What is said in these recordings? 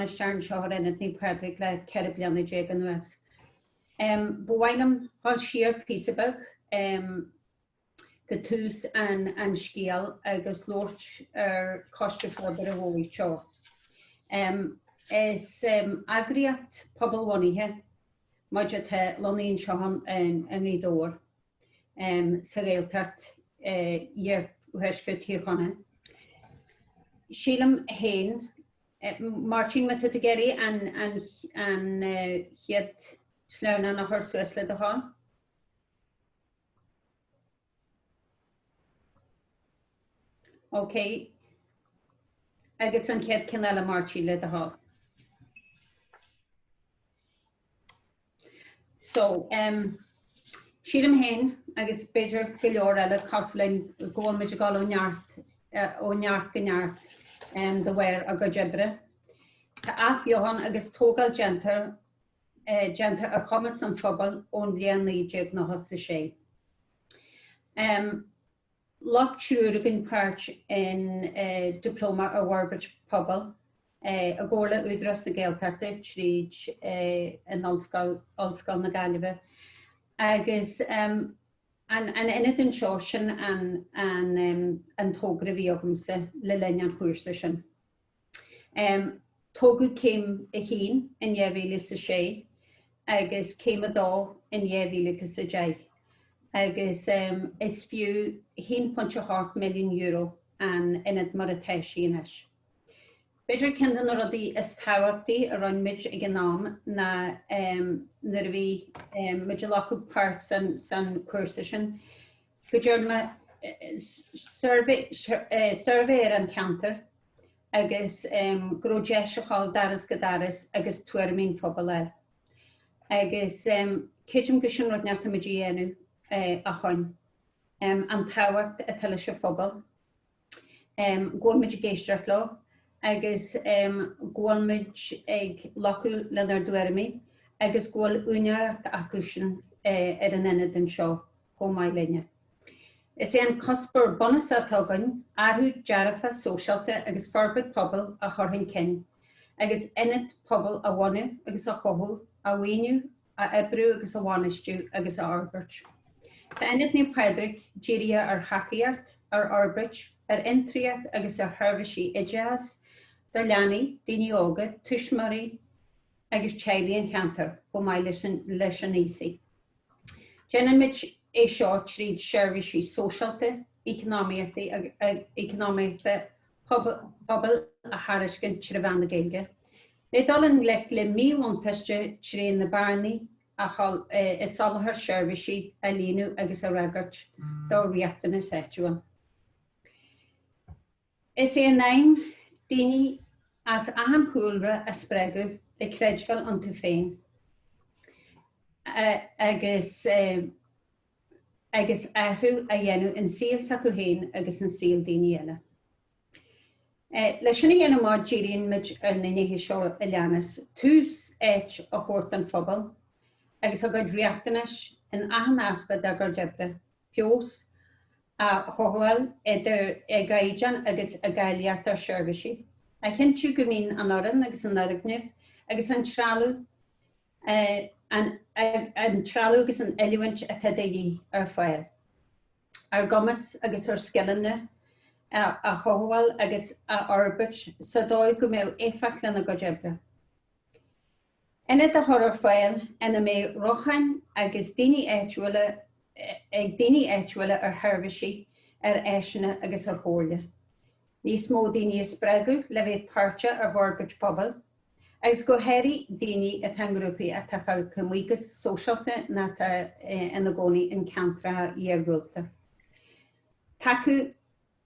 Stern Seoir Ionad Naomh Pádraig le ceithre bliana déag an nuas. Bhhailm hall siar písabag go tús an scéal agus lóirt ar coiste forbar a bhóí seo. Is Oidhreacht pobl wanithe muide the lonaíonn seán an idir sa Ghaeltacht dhear uheisce tíorchana. Sílam hain Martin met het geri en het sluina nach haar Suesle de ha. Oké. Agus an het canale Martin le de ha. So, sílam hain agus beidir goleor eile coslein go me gal o neart gneart de weir a go jebre. Tá af Johan agus tógal gentar ar Cumasú Pobail ón blian líideag na hosta sé. Loch trúragin páirt in diploma ar Warbridge Pobail a ggóla Uidhreacht na Ghaeltacht tríd an Ollscoil na Gaillimhe agus an Ionad an seo sin an tógra bhí agamsa le lein an chuirsa sin. Tógu céim a hín in 2006 agus céim a dó in 2010 agus is fiú 1.8 milliún euro an Ionad mar a teisínis. Beidir cindan a rudí is táhachtaí a roiinmid ag an nám na bhí muidir lecu páirt san cuirsa sin go dtéir me survey ar an cantar agus gródéiseáil daras go daras agus tuairimín phobal eil. Agus céidim go sin rud neartta muidí dhéanamh a chuin an táhacht a tuile se phobal. Gúil muid géisteach le agus gúilmuid ag lochu le ar duairimí agus gúil úineacht acusin ar an Ionad an seo go mai linne. Is an cospur bonus atágan arthú dearafa sóisialta agus forbid pobl a chorthain cin, agus Ionad pobl a bhainú agus a chothú a bhaoinú a ebrú agus a bhainistú agus a arbeirt. Tá Ionad Naomh Pádraig díria ar chacaíart, ar arbeirt, ar intriacht agus ar thurbhaisí idias, do leanaí, daoine óga, tuismarí agus teaghlaí an cheantar go mai leis an ísaí. Déanamid é seo tríd seirbhísí sóisialta, economiachta pobl a thariscin tribhana gaeilge. Ní dul le míbhainteaiste tríon na barnaí a is salthar seirbhísí a líonú agus a ragart do riachtainna séitiúin. Is é naim daoine as ahan cúlra a spreagu le creidgal an tú féin. Agus athú a dhéanú in síl sa go héin agus in síl daoine eile. Leis sinna dhéanam má díríonn muid ar na nithe seo a leanas tús éit a chóirt an phobal agus a go dríachtanas in ahan aspa a gur debre, fios a chohfuil idir gaiidean agus a gaiiliacht ar seirbhísí. A chinú go mín an oran agus an aragneamh agus an tralú an tralú agus an eiliúint a tedaí ar fáil. Ar gomas agus ar skillanne a chohfuil agus a arbeirt sa dóid go méh éfaclanna go debre. Ionad a thor fáil ina mé rochain agus daoine éitúile ar thurbhaisí ar éisina agus ar chóirle. Níos mó daoine is spreagu le bheith páirte ar Warbridge Pobail, agus go héirí daoine a tan grúpaí a tafail cumhuigas sóisialta na ina gcónaí in cantra dheargúilta. Tacu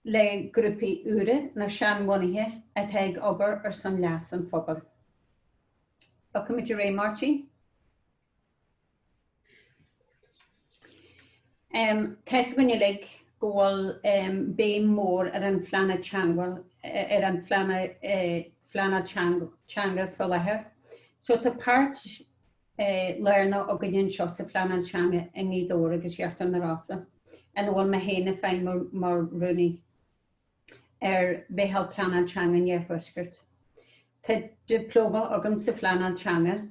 le grúpaí úra na seanmhainithe a teag obair ar san leas an phobal. Welcome to Ray Martin. Tesgunnilig goal bé mór ar an flanna changwal ar an flanna changa fulathe. So tá páirt learna a gannn seo sa flanna changa in nídóra agus reachtan na rasa. An bhfuil me héna féin mar runúni ar béhal flanna changa nearhuisgurt. Tá diploma agam sa fleanán teanga.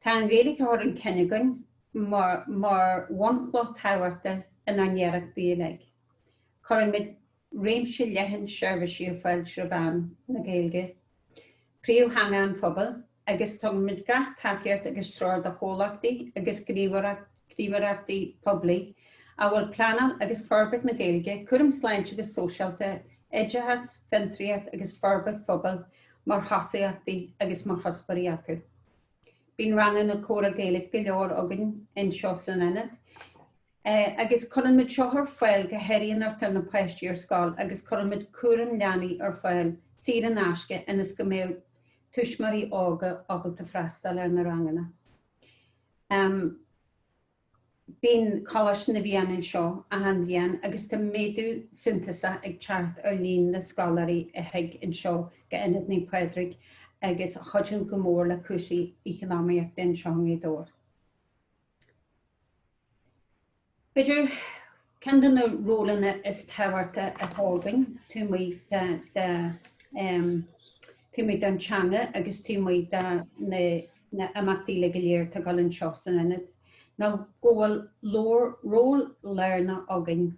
Tá an Gaeilge ar an Kennigan mar one-cloth táhairte in Oidhreacht díonaig. Cuireann mid réimse leithin seirbhísí ar fáil sreabán na Gaeilge. Príomh hangán Pobail, agus tá mid gath takeíocht agus sráir de chólachtaí agus gníomhaireachtaí poblí a bhfuil planal agus forbairt na Gaeilge cuireann sláinte agus sóisialta éideachas, fentriacht agus forbairt Pobail mar chasaíochtaí agus mar hosparí acu. Bín rangan na córa Gaeilge go leor agan in seo san inne. Agus chuireann mid seo ar fáil go héiríonn ar tal na páistí ar scáil agus chuireann mid cuaireann leanaí ar fáil tír an aisce inas go mbeadh tuismarí ága abalta freastal ar na rangana. Bín cholas na bhíanann seo a han bhían agus tá méadú suntasa ag teart ar-líne na scalarí a thuig in seo go Ionad Naomh Pádraig agus chuideann go mór le cúsaí economiacht den seán dóir. Beidir ceann na rólanna is táhairta a tháinig tú muid an teanga agus tú muid na amachtaí le go léir tá gáil an seo san Ionad. Ná go bhfuil ról léirne agan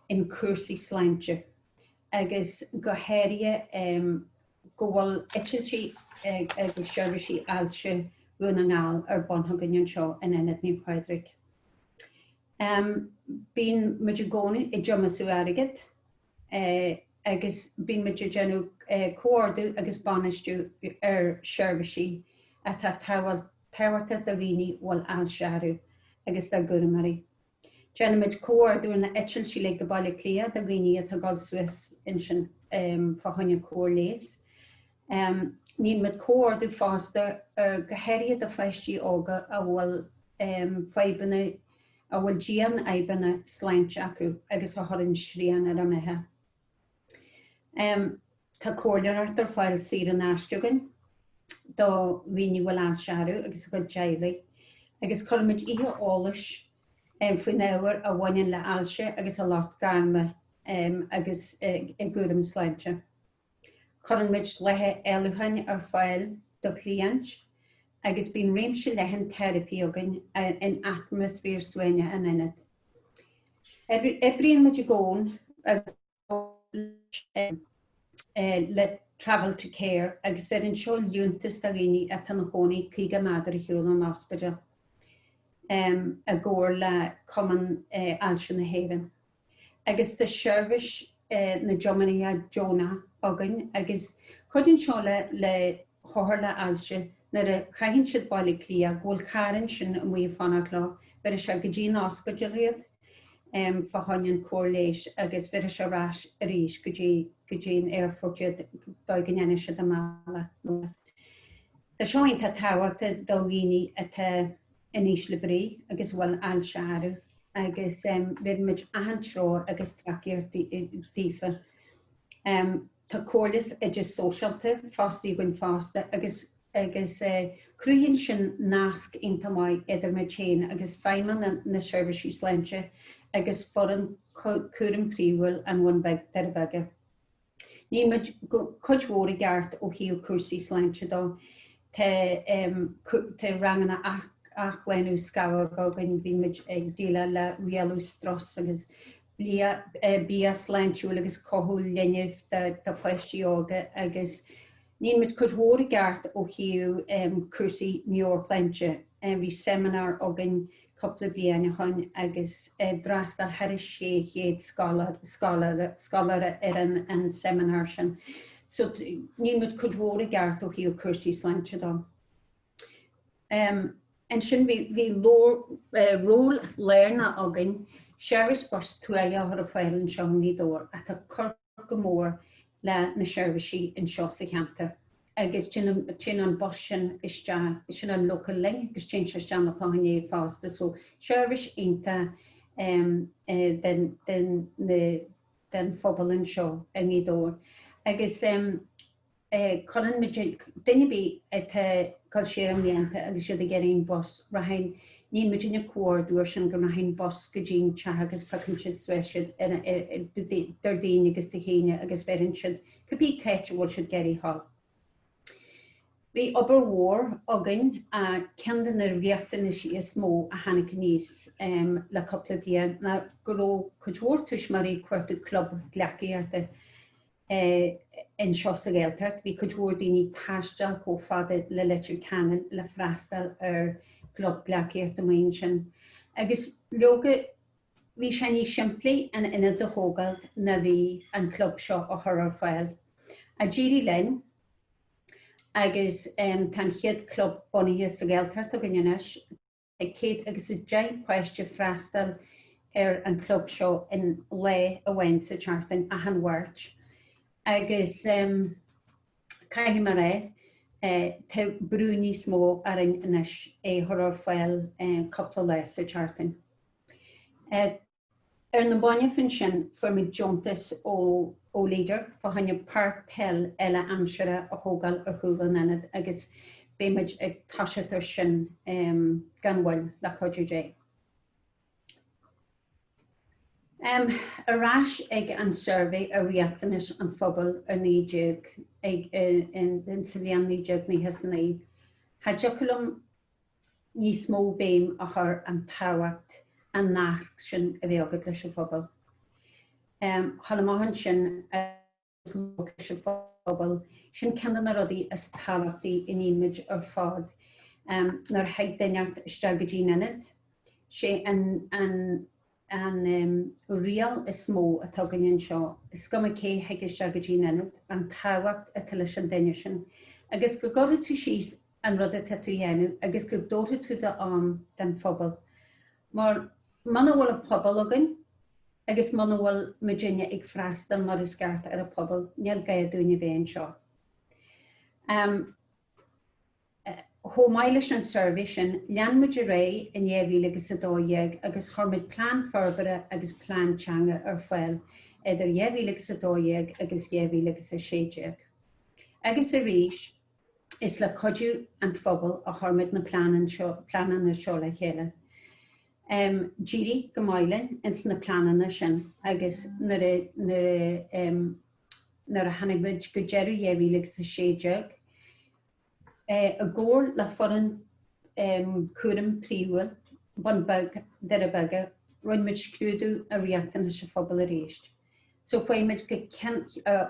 in cuasaí sláinte agus go héirí go bhfuil eitiltí agus seirbhísí ailte gúna ngáil ar bonthagan an seo in Ionad Naomh Pádraig. Bín muidir gcónaí i Cumasú airgid agus bín muidir genú cóardú agus banistú ar seirbhísí a tá táhairta do bhíní bhfuil ailsearú agus dar guramarí. Genimiid cóardú na eitiltí le go bailí clia do bhíní atá gáil Suas in sin fahanne cóir léas. Níl mid cóardú fásta go héiríad a feistí ága a bhfuil faibanna a bhfuil dían aibanna sláinte acu agus a thurann srían ar a methe. Tá cóirleart ar fáil sír an aisteogan do bhíní bhfuil ailsearú agus go dealaí agus chuirmid ihe álais faoin ábhar a bhaineann le ailse agus a lácht garma agus i gcuaireann sláinte. Chuireann mid lethe eilúthainn ar fáil do cliaint agus bín réimse leithin therapí agan in atmosfér suaine an Ionad. Bríonn muidir gcón le travel to care agus bheith an seo liúntas a riine a tan gcónaí chuige madar a hiúil an ospidal a ggóir le cumann ailse na héireann. Agus tá seirbhís na Geomanaí a Jonah agan agus chuideann seo le chóthir le ailse nar a chraithinn siad bailí clia ghfuil carann sin a mí fannach lá bheith se go dtí ospidal riad fahanneann cóir léis agus bheith se rás a rís go dtí airfortiad dá gnéine siad amála. Tá seoinn tá táhairta do bhíní atá iníos le brí agus bhfuil ailsearú agus bheith muid ahantrár agus takeíocht dífa. Tá cóirlas idir sóisialta fástaí gin fásta agus cruúhinn sin nasc intamáid idir mar chéin agus feimman na seirbhísí sláinte agus forann cuaireann príomhfuil an bhain beag dar beige. Ní muid chuidhmhóra gceart ó híomh cuasaí sláinte dó tá ranganna ach lenú scabha gan bhí muid ag díile le rialú stras agus bí sláintúil agus cothúil linneamh de feistí ága agus ní muid chuidhmhóra gceart ó híomh cuasaí meor pleinte. Bhí seimineár agan coppla bliana chun agus drastal heris sé héad scalar ar an seimineár sin. So ní muid chuidhmhóra gceart ó híomh cuasaí sláinte dó. En sin bhí ról léirne agan seirbhís bos tuaile ar a fáilann seo nídóir a tá cur go mór le na seirbhísí in seo sa cheanta. Agus sin an bos sin sin an local ling agus sin se nach láhané fásta so seirbhís ionta den phobail seo a nídóir. Agus chuireann duine bí cail sé an mhéanta agus siad a gcéiríonn bos rahain ní muidirna cuairú sin go rahain bos go dtíon te agus pacinn siad suisiid dar daoine agus de chéine agus bheann siad copí céit bhfuil siad geirí hall. Bhí obair mhór agan a ceann ar bhíochtain is mó a hanig níos le coppla bhíon na go raibh chuidmhór tuismarí cuairteadh club gleacaíarta in seo sa Ghaeltacht. Bhí chuidmhór daoine taistil chomh fada le leitrim canan le freastal ar club gleacaíarta maon sin. Agus leoga bhí sé ní simplí an ina do thógailt na bhí an club seo a chur ar fáil. A ddírí len agus tan chiad club bunaithe sa Ghaeltacht a gannneis céad agus a deich poiste freastal ar an club seo in le a bhain sa teartain a an bhairt. Agus caiithí mar tá brú níos mó ar an inis é chur ar fáil coppla le sa teartain. Ar na baine fin sin formid jontas ó líder fa hanne park pell eile amsere a thógáil ar thuúil Ionad agus béimiid ag taisetar sin gan bhfuil le chuidir dé. Arás ag an survey a riachtanis an phobal ar níideag ag in sa bhíon níideag ní heasnaí. Tá deochalamm níos mó béim a chur an táhacht an nach sin a bhí agad leis an phobal. Chalamán sin leis an phobal sin ceanna na rudaí is táhachtaí in imid ar fád nar heag daineart isteag go dtí Ionad. Sé an rial is mó atá gannn seo. Is goma cé heag isteag go dtí Ionad an táhacht a leis an daine sin. Agus go gada tú síos an rud a tú dhéanamh agus go dótha tú de am den phobal. Mar mana bhfuil a pobal agan, agus mana bhfuil Virginia ag freastal mar is gceart ar a pobal, níl gaiad dúine bhéin seo. Chomhaillis an survey sin, leanmuid a ré in 2012 agus chormid plán forbara agus plán teanga ar fáil idir 2012 agus 2016. Agus a rís is le codú an phobal a chormid na plánan na seo le chéile. Díri go mailen ins na planana sin agus nar a hanimid go dearú 2016 a ggóir le foran cuaram príomhfuil ban bag dar a baga roiimid scrúdú a riachtanas sa phobal a réist. So poimid go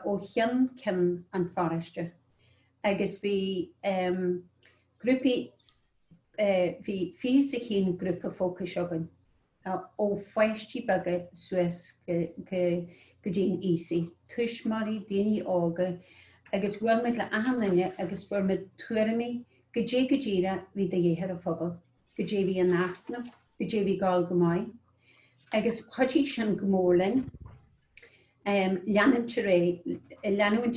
ó chean cin an fáiste. Agus bhí grúpi hí fís a chin grúpa fócus agan ó foiisttí baga suas go dtíon ísaí. Tuismarí daoine ága agus bhfuilmid le ahanlainne agus bhfuilmid tuairimí go ddíra bhí de dhéar a phobal. Go dé bhí an náfna, go dé bhí gáil go maiid. Agus chuidí sin go mórlainn leanúin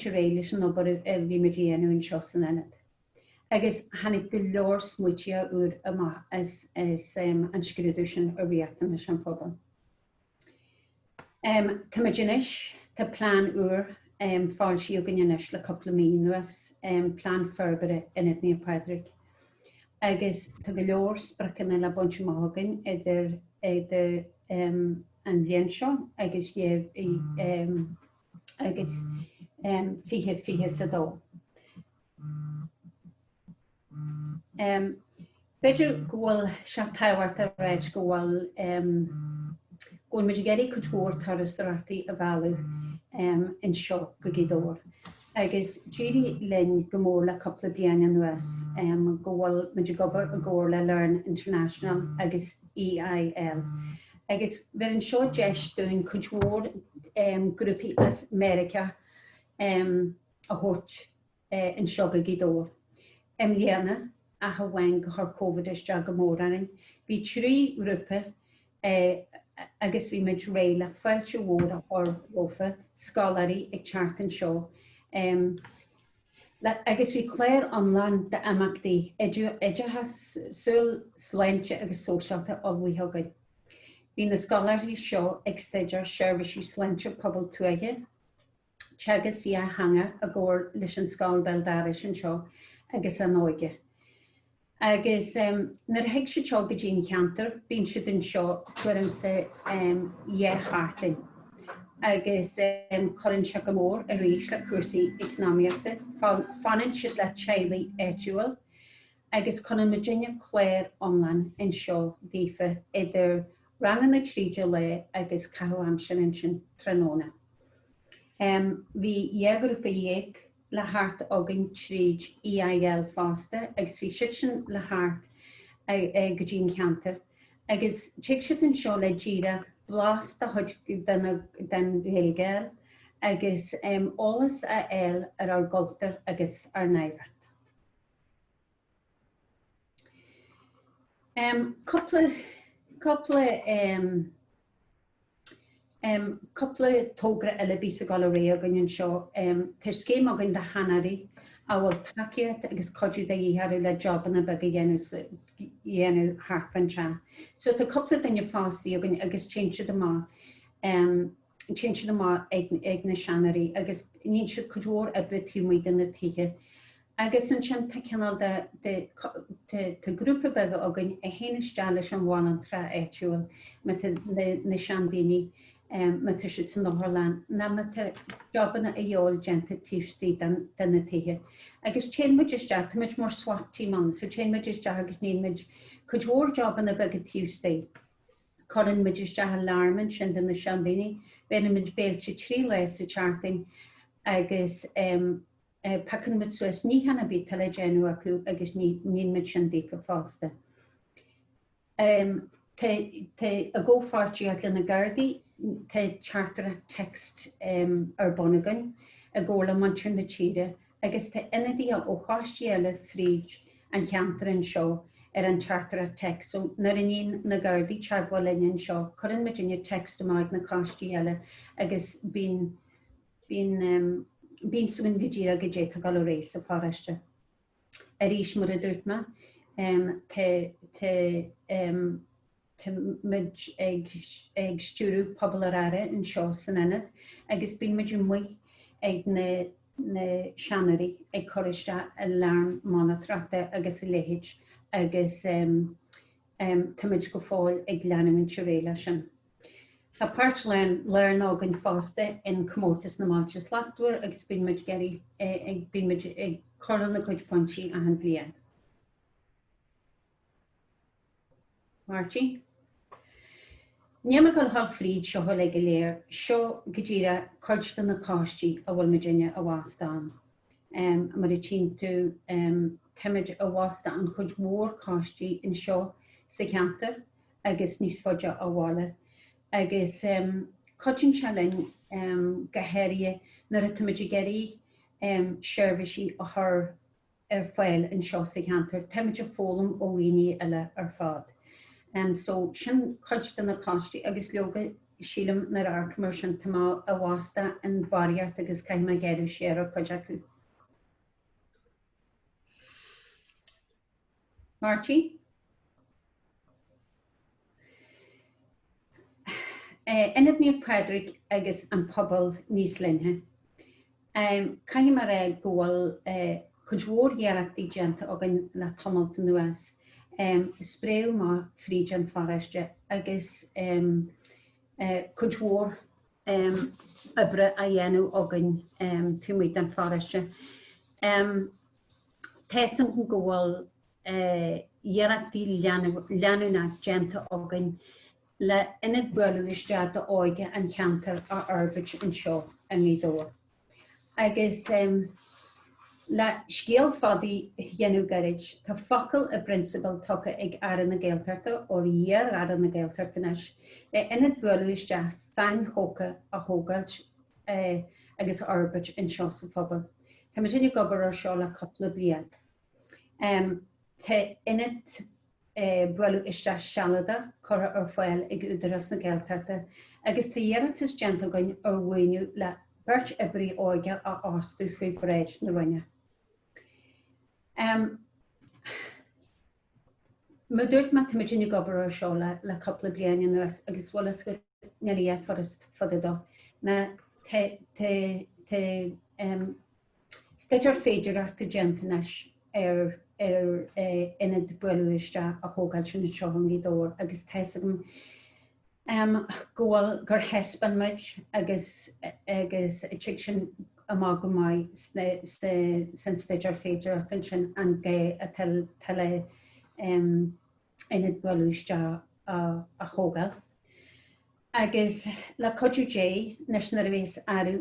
ré leis an obair bhí me déanú in seo san Ionad. Agus hanig go leor smuoite úr amach as an scrúdú sin a riachtanas an phobal. Tá muid inis tá plán úr fáil sí a gannneis le coppla mí nuas plán forbara Ionad Naomh Pádraig. Agus tá go leor spracana le buinte mágan idir an bhliain seo agus fiche sa dó. Beidir go bhfuil se táhairt a réid go bhfuil gon muid geirí chuidmhór tarastarachtaí a bhealú in seo go gcéadóir. Agus díri linn go mór le coppla bliana nuas go bhfuil muid gobar a ggóir le Learn International agus EIL. Agus bhfuil an seo deis dún chuidmhór grúpi as America a thuirt in seo go gcéadóir. Léana a bhain go chur COVID isteag go mór anin. Bhí trí grúpa agus bhí muid ré le fáilte mhór a chur rófa scalarí ag teartain seo. Agus bhí cléir omláin de amachtaí idirthe súil sláinte agus sóisialta ó bhuitheagaid. Bhí na scalarí seo ag staidir seirbhísí sláinte pobal tuaithe, teagas bhí a hanga a ggóir leis an scáil beldáris an seo agus an óige. Agus nar heag se seo go dtíon cheantar, bíonn siad an seo chuirm sa dhéhartain. agus chuann se go mór a rís le cuasaí economiaachta, fanann siad le teaghlaí Iúil, agus chuann Virginia chléir omlan in seo dífa idir rangan na tríide le agus cahuamsin sin tróna. Bhí dhéagúpa dhéag le hart agan tríd EIL fásta, agus bhí siad sin le hart go dtín cheantar, agus teag siad an seo le díra blas de chuid den Ghaeltacht, agus ólas a eil ar Ghaeltacht agus ar Oidhreacht. Couple tógra eile bí a gáil ré agan seo, Tá scéim agan de hanarí a bhfuil takeíocht agus codú de dhéharú le jobbanna bag dhéanú harpan se. So tá couple daine fásaí agan agus chéintse de má ag na seanarí agus níon siad codúir a britúmí den na títhe. Agus an sin tá ceanal de grúpa bag agan a héanaisteach leis an bháin an tra Iúil me na seandaoine me tu siad san nóthlan, na me tá jobbanna a dheol genta tíostí den na títhe. Agus chéanmuid isteach, tá muid mór swatí man, so chéanmuid isteach agus níonmuid codúir jobbanna bag tíostí. Corann muid isteach alarmant sin den na seandaoine, bheanna muid béilte trí leis sa charting agus pacan muid suas ní hana bí tal géanú acu agus níon muid sin dífa fásta. Tá a ggófáirtíocht le na Gardaí, tá chartara text ar Bonagan a ggóla mansin na tíre, agus tá inadí ó cháistíile fríd an cheantar an seo ar an chartara text. So nar iníon na Gardaí teagháil lein seo, churann Virginia text amach na cháistíile agus bín sugan go ddíra go dé tá gáil rééis sa fáraiste. A rís mar a dúirtma, tá muid ag stúrú pobal aráire in seo san inad, agus bín muid muoi ag na seanarí ag choiriste a lárm mána trachta agus i léhéid agus tá muid go fáil ag leanúin siúréile sin. Tá páirt learn ágan fásta in commórtas na máilte slachtúir agus bín muid geirí ag chorann na chuid pointí a an blian. Martin? Níama go hall fríd seo le go léir, seo go ddíra chuidstan na cáistí a bhfuil Virginia a bhástáin. Mar i tín tú teimiid a bhásta an chuid mór cáistí in seo sa cheantar agus níos fóide a bhála. Agus coidin se linn gohéirí nar a tuimiid geirí seirbhísí a thar ar fáil in seo sa cheantar, teimiid a fólam ó dhaoine eile ar fád. So sin chuidstan na cáistí agus leoga sílam nar arcmar sin tá a bhásta an bariart agus caiim a geirí sé ar chuid acu. Marty? Ionad Naomh Pádraig agus an pobal níos linthe. Caim mar ggóil chudmhór Ghaeltacht genta agan le tomalt nuas. Spréú má fríd an fáraiste agus chudmhór ibre a dhéanú agan túmid an fáraiste. Tésam go bhfuil Ghaeltachtaí leanúna genta agan le inad bualúiste de áige an cheantar a arbeit an seo a nídóir. Agus le scéal fadaí dhéanú garid, tá focail a principal tucha ag aran na Ghaeltachta ó dhéar aran na Ghaeltachtanas, le inad bualúiste fein chóca a thógailt agus arbeit an seo sa phobal. Tá Virginia gobar ar seo le coppla bliain. Tá inad bualú iste sealada chora ar fáil ag údaras na Ghaeltachta, agus tá dhéaratas gentagain ar bhainú le beirt ibrí áige a ástú faoi bhréid na rinne. Má dúirt me Virginia gobar ar seo le coppla bliain nuas agus bhfuil go nelí forrast fadadó. Na staidir féidir arta gentanas ar inad bualúiste a thógáil sin na seohann nídóir agus teisegam Gwyl gyr hesban muid agus eich sin yma gwmai sy'n stedio'r ffeidr atyn sy'n ange a tele Ionad gwelwys a chogal. Agus la codw jay nes na rhywys ar y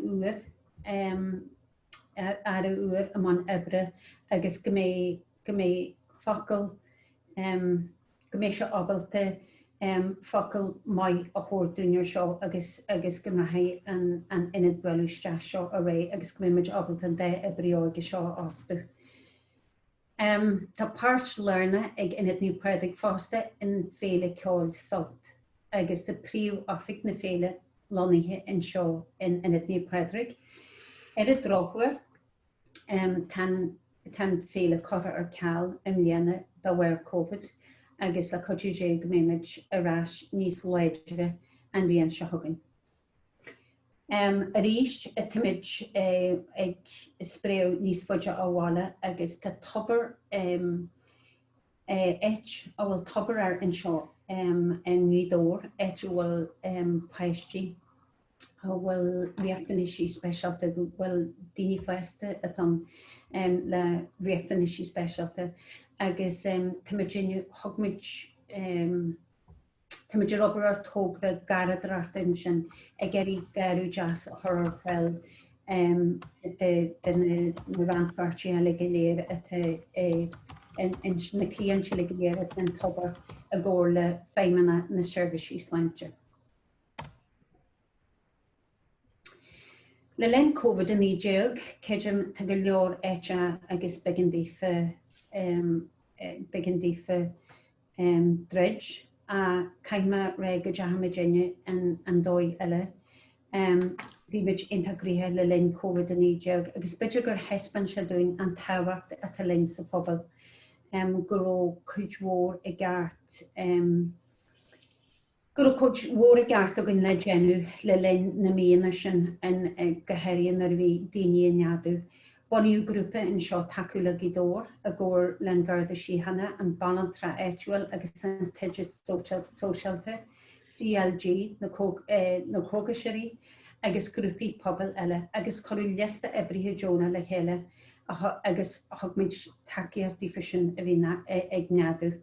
ŵr amon ebre agus gymau ffocl gymau sio obalte ffocl mai o hwr dwynio'r sio agus gymrahau an Ionad gwelwys sio o rei agus gymau myd obalte yn de ebre oed sio ostw. Tá páirt learna ag Ionad Naomh Pádraig fásta in féile ceáil sult, agus tá príomh oifig na féile lonnaithe in seo in Ionad Naomh Pádraig. Ar a dróchar, tan féile corra ar ceall imléana dá bhhair Covid, agus le codú dé go méid arás níos leidre an bhíon seo thugann. A ríist a timid ag spréw níos fóide áhála agus tá tobar eit a bhfuil tobar ar an seo an nídór eit a bhfuil paistí a bhfuil riachtanisí speisialta bhfuil daoine feiste atá le riachtanisí speisialta agus timid thugmid Táid robar ar tógra garad rachtain sin a geirí garú jazz a chur fel den randfartí a legaléir na clientse legaléir den tobar a ggóir le féimena na serviceí sláinte. Le len Covid in ídeag, céidim tá go leor éite agus begindífa dredge a caimma re go dehamidine an dói eile. Bhí muid intagríthe le linn Covid in ídeag, agus beidir gur hespan se dúin an táhacht a tá linn sa phobal. Guró chuid mhór i gceart a gin le genú le linn na míana sin an gohéiríonn ar bhí daoine neadú. Boniú grúpa in seo taú le gidór a ggóir len garda síhanana an balantra éitiúil agus an teidid sóisialta, CLG na cógasirí agus grúpaí pobal eile, agus choú liasta ebrithe Jóna le chéile agus thugmuid takeíochtaí frisin a bhí ag neadú.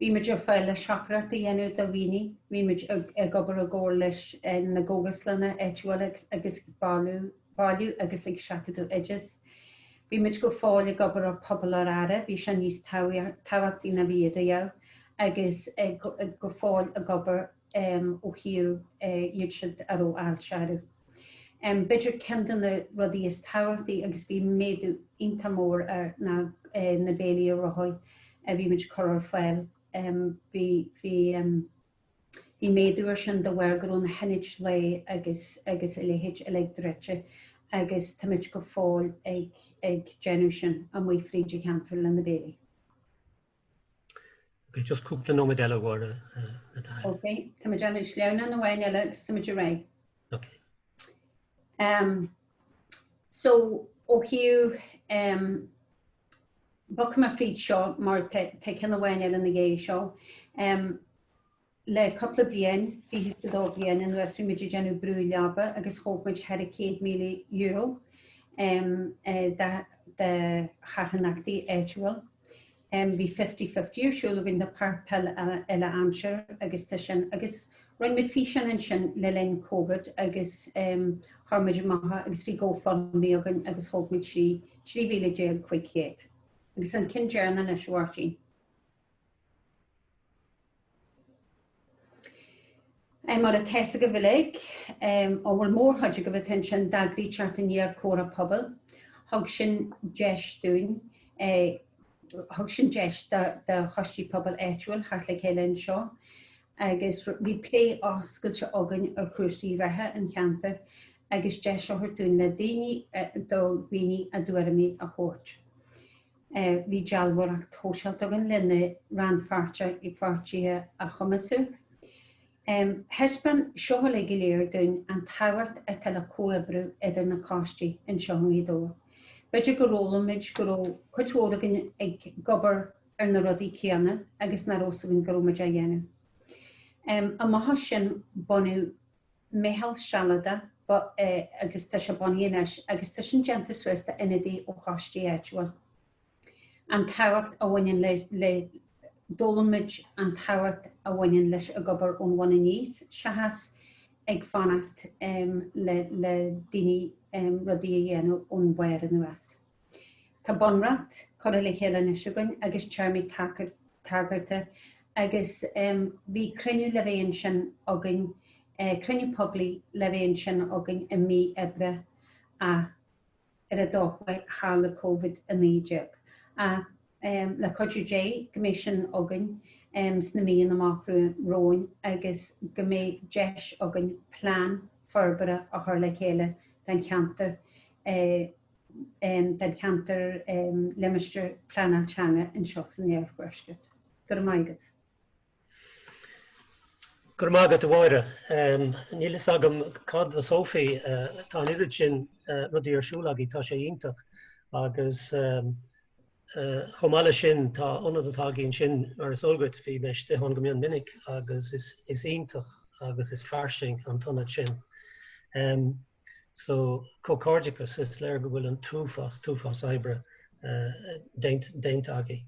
Bhí muid ar fáil le seachreacht a dhéanú do bhíní, bhí muid ag gobar a ggóir leis na gógaslanna éitiúil agus bailú agus ag seacadú edges. Bhí muid go fáil ag gobar ar pobal ar ara, bhí se níos táhachtaí na bhí riamh agus go fáil a gobar ó hiú iad siad ar ó áilsearú. Beidir ceann na rudaí is táhachtaí agus bhí méadú ionta mór ar na béalaí a rothaid a bhí muid chur ar fáil. Bhí méadú sin do bhhair gur na henid le agus i léhéid a le dreite agus táid go fáil ag genú sin a mí fríide cheantar le na béalaí. Okay, just cúpla nóid eile bhór Ok, táid eile sleanna na bhhain eile agus táid ré. Okay. So ó hiú Bacham a fríd seo mar te cin bhhain eile na ggé seo. Le coppla blian, bhí dó blian an bheirsú muidir genú brú leaba agus chógmuid head €100,000 de charthanachtaí éitiúil. Bhí 50-50 ar siúlagin de parpel eile amsir agus tá sin agus roiin muid fí sin le linn Covid agus chuirmuid maithe agus bhí GoFundMe agan agus chógmuid si 3,500 agus an cin dearna na seoirtí. Mar a teise go bhfuil ó bhfuil mór chuide go bhfuil sin dagraí teart a níor córa pobal, thug sin deis dún, thug sin deis de chostí pobal éitiúil thart le chéile seo, agus bhí lé oscailte agan ar cruasaí rathe an cheantar agus deis seo dún le daoine do dhaoine a dúirmí a chóirt. Bhí dealmhach tóisialt agan lena ranfarte ag fartíthe a Cumasú. Hespan seo le giléir dún an táhairt a tal a cóibrú idir na cáistí in seoí dó. Beidir go rólamid go chuidhóragin ag gobar ar na rudaí céanna agus na rósagann goróid a dhéanamh. A maithe sin bunú méhall sealada agus tá se bunaí inis agus tá sin déanta suasta inadí ó chaistí éidúil. An táhacht a bhaineann le dólamid an táhacht a bhaineann leis a gobar ón bhaine níos sehas ag fannacht le daoine rudaí a dhéanamh ón Mháire Uí. Tá bunreacht chuir le chéile na siúgain agus teirmí tágarta agus bhí cruinniú le bhéon sin agan cruinniú pobail le bhéon sin agan I mí ebre ar a dócha hála COVID a níideag. Le chuidú dé go mé sin agan sna Ionad Amárach róin agus go mé deis agan plán forbara a chuir le chéile den ceantar limeistear plánalteanga in seo san Éarghuaisce. Gur maigad. Gur mágad bhhaire. Nílas agam cad a Sophie tá irid sin rudí ar siúlagaí tá sé iontach agus chomáile sin tá ionad atá gin sin mar is olgait bhí meiste hon go mion minic agus is iontach agus is farsing an tonad sin. So cócárdicus is léir go bhfuil an túfas oibre déint agaí.